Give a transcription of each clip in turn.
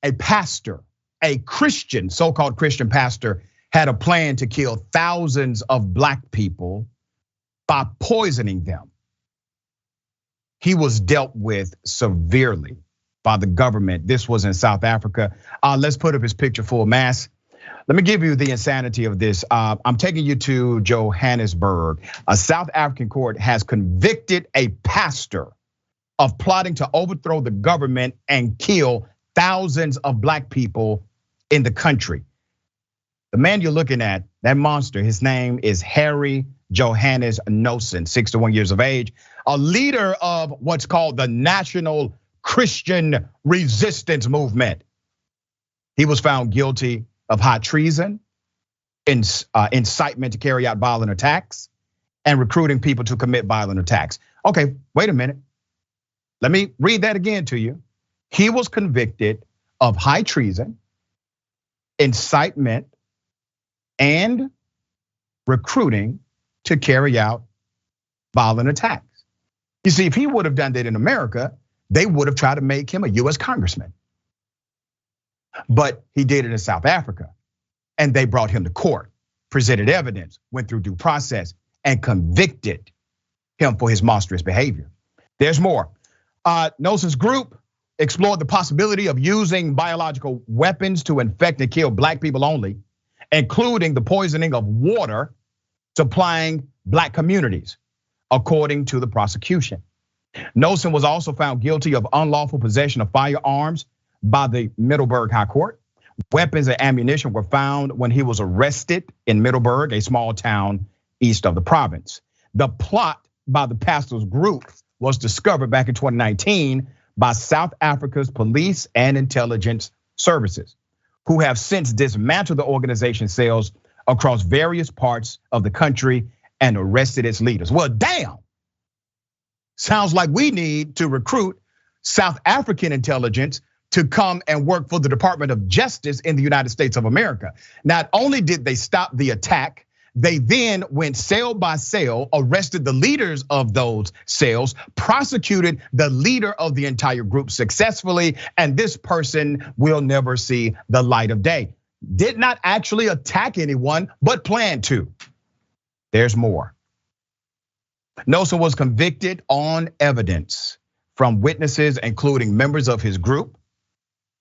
a pastor, a Christian, so-called Christian pastor, had a plan to kill thousands of black people by poisoning them. He was dealt with severely by the government. This was in South Africa. Let's put up his picture full mass. Let me give you the insanity of this. I'm taking you to Johannesburg. A South African court has convicted a pastor of plotting to overthrow the government and kill thousands of black people in the country. The man you're looking at, that monster, his name is Harry Johannes Knoesen, 61 years of age, a leader of what's called the National Christian Resistance Movement. He was found guilty of high treason, incitement to carry out violent attacks, and recruiting people to commit violent attacks. Okay, wait a minute. Let me read that again to you. He was convicted of high treason, incitement, and recruiting to carry out violent attacks. You see, if he would have done that in America, they would have tried to make him a US congressman. But he did it in South Africa, and they brought him to court, presented evidence, went through due process, and convicted him for his monstrous behavior. There's more. Knoesen's group explored the possibility of using biological weapons to infect and kill black people only, including the poisoning of water supplying black communities, according to the prosecution. Knoesen was also found guilty of unlawful possession of firearms by the Middelburg High Court. Weapons and ammunition were found when he was arrested in Middelburg, a small town east of the province. The plot by the pastor's group was discovered back in 2019 by South Africa's police and intelligence services, who have since dismantled the organization's cells across various parts of the country and arrested its leaders. Well, damn. Sounds like we need to recruit South African intelligence to come and work for the Department of Justice in the United States of America. Not only did they stop the attack, they then went cell by cell, arrested the leaders of those cells, prosecuted the leader of the entire group successfully, and this person will never see the light of day. Did not actually attack anyone, but planned to. There's more. Knoesen was convicted on evidence from witnesses, including members of his group,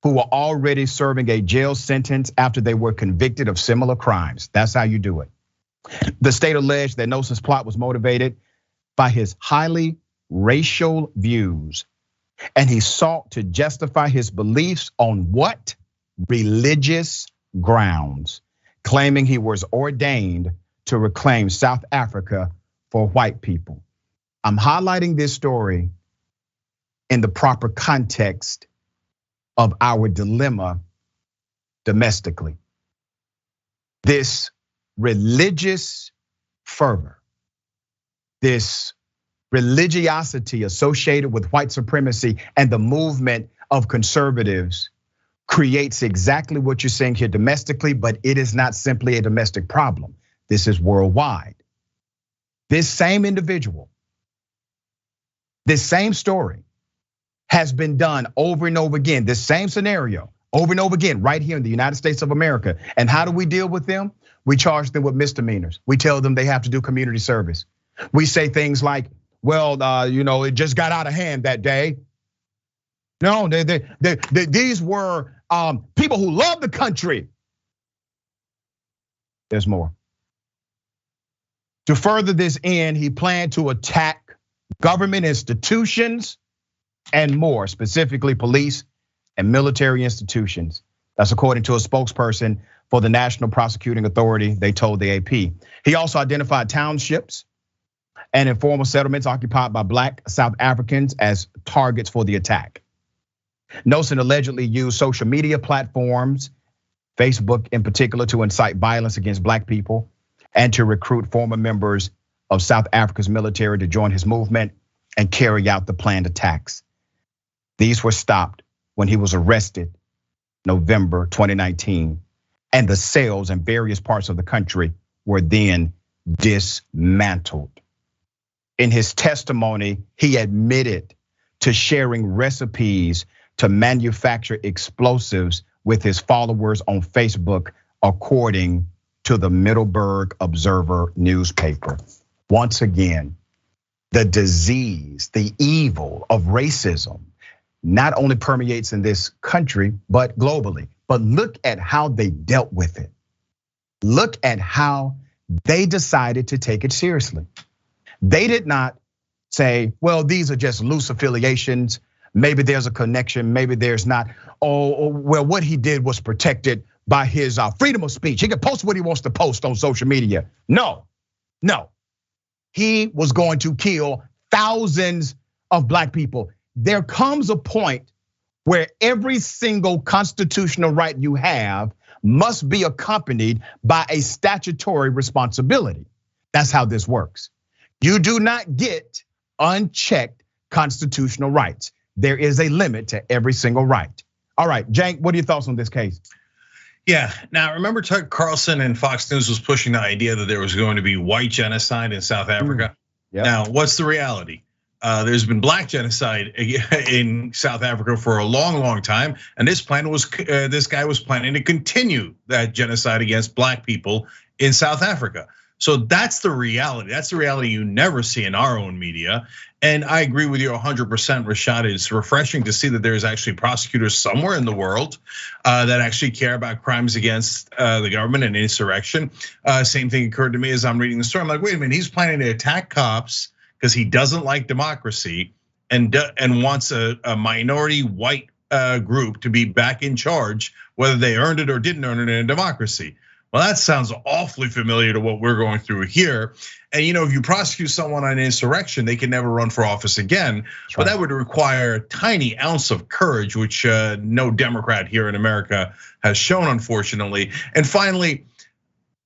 who were already serving a jail sentence after they were convicted of similar crimes. That's how you do it. The state alleged that Knoesen's plot was motivated by his highly racial views, and he sought to justify his beliefs on what? Religious grounds, claiming he was ordained to reclaim South Africa for white people. I'm highlighting this story in the proper context of our dilemma domestically. This religious fervor, this religiosity associated with white supremacy and the movement of conservatives creates exactly what you're saying here domestically, but it is not simply a domestic problem. This is worldwide. This same individual, this same story has been done over and over again, this same scenario over and over again right here in the United States of America. And how do we deal with them? We charge them with misdemeanors. We tell them they have to do community service. We say things like, well, it just got out of hand that day. No, these were people who love the country. There's more. To further this end, he planned to attack government institutions and more, specifically police and military institutions. That's according to a spokesperson for the National Prosecuting Authority, they told the AP. He also identified townships and informal settlements occupied by Black South Africans as targets for the attack. Knoesen allegedly used social media platforms, Facebook in particular, to incite violence against Black people and to recruit former members of South Africa's military to join his movement and carry out the planned attacks. These were stopped when he was arrested November 2019, and the cells in various parts of the country were then dismantled. In his testimony, he admitted to sharing recipes to manufacture explosives with his followers on Facebook, according to the Middleburg Observer newspaper. Once again, the disease, the evil of racism not only permeates in this country, but globally. But look at how they dealt with it. Look at how they decided to take it seriously. They did not say, well, these are just loose affiliations. Maybe there's a connection, maybe there's not. Oh, well, what he did was protected by his freedom of speech. He can post what he wants to post on social media. No. He was going to kill thousands of black people. There comes a point where every single constitutional right you have must be accompanied by a statutory responsibility. That's how this works. You do not get unchecked constitutional rights. There is a limit to every single right. All right, Cenk, what are your thoughts on this case? Yeah, now remember Tucker Carlson and Fox News was pushing the idea that there was going to be white genocide in South Africa. Yep. Now, what's the reality? There's been black genocide in South Africa for a long time, and this guy was planning to continue that genocide against black people in South Africa. So that's the reality. That's the reality you never see in our own media. And I agree with you 100%, Rashad. It's refreshing to see that there's actually prosecutors somewhere in the world that actually care about crimes against the government and insurrection. Same thing occurred to me as I'm reading the story. I'm like, wait a minute, he's planning to attack cops because he doesn't like democracy and wants a minority white group to be back in charge, whether they earned it or didn't earn it in a democracy. Well, that sounds awfully familiar to what we're going through here. And if you prosecute someone on insurrection, they can never run for office again. But that would require a tiny ounce of courage, which no Democrat here in America has shown, unfortunately. And finally,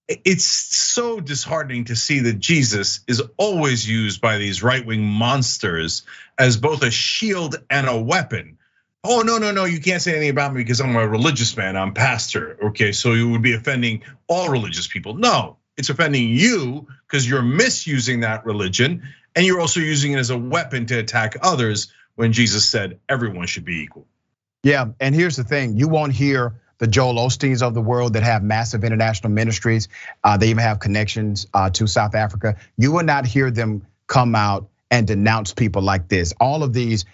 it's so disheartening to see that Jesus is always used by these right-wing monsters as both a shield and a weapon. Oh, no, you can't say anything about me because I'm a religious man, I'm pastor. Okay, so you would be offending all religious people. No, it's offending you because you're misusing that religion and you're also using it as a weapon to attack others when Jesus said everyone should be equal. Yeah, and here's the thing, you won't hear the Joel Osteens of the world that have massive international ministries. They even have connections to South Africa. You will not hear them come out and denounce people like this. All of these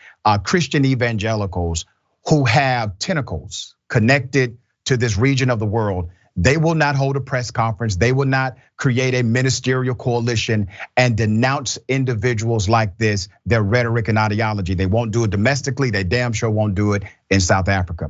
Christian evangelicals who have tentacles connected to this region of the world, they will not hold a press conference. They will not create a ministerial coalition and denounce individuals like this, their rhetoric and ideology. They won't do it domestically. They damn sure won't do it in South Africa.